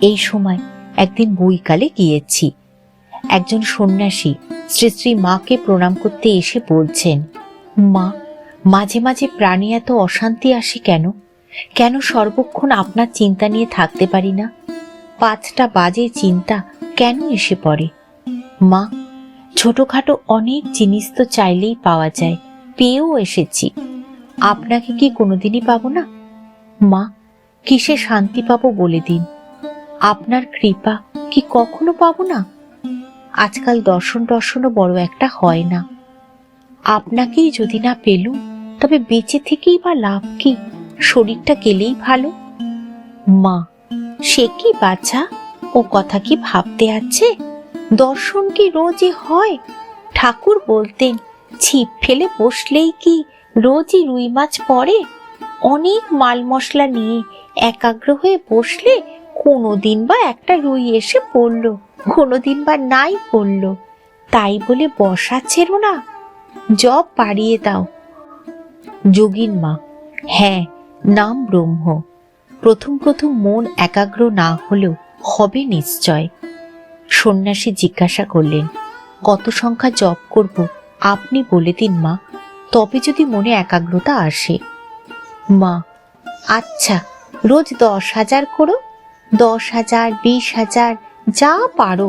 এই সময় একদিন বৈকালে গিয়েছি। একজন সন্ন্যাসী শ্রী শ্রী মাকে প্রণাম করতে এসে বলছেন, মা, মাঝে মাঝে প্রাণী এত অশান্তি আসে কেন? কেন সর্বক্ষণ আপনার চিন্তা নিয়ে থাকতে পারি না? 5টা বাজে চিন্তা কেন এসে পড়ে? মা, ছোটখাটো অনেক জিনিস তো চাইলেই পাওয়া যায়, পেয়েও এসেছি। আপনাকে কি কোনোদিনই পাবো না? মা, কিসে শান্তি পাবো বলে দিন? আপনার কৃপা কি কখনো পাবো না? আজকাল দর্শনও বড় একটা হয় না। আপনাকেই যদি না পেলুম তবে বেঁচে থেকেই বা লাভ কি? শরীরটা গেলেই ভালো। মা, সে কি বাছা, ও কথা কি ভাবতে আছে? দর্শন কি রোজই হয়? ঠাকুর বলতেন, ছিপ ফেলে বসলেই কি রোজই রুই মাছ পড়ে? অনেক মাল মশলা নিয়ে একাগ্র হয়ে বসলে কোনোদিন বা একটা রুই এসে পড়লো, কোনোদিন বা নাই পড়লো। তাই বলে বসা ছেড়ো না, জপ বাড়িয়ে দাও। যোগীন মা, হ্যাঁ, নাম ব্রহ্ম। প্রথম মন একাগ্র না হলেও হবে নিশ্চয়। সন্ন্যাসী জিজ্ঞাসা করলেন, কত সংখ্যা জপ করব আপনি বলে দিন মা, তবে যদি মনে একাগ্রতা আসে। মা, আচ্ছা, রোজ 10,000 করো, 10,000, 20,000, যা পারো।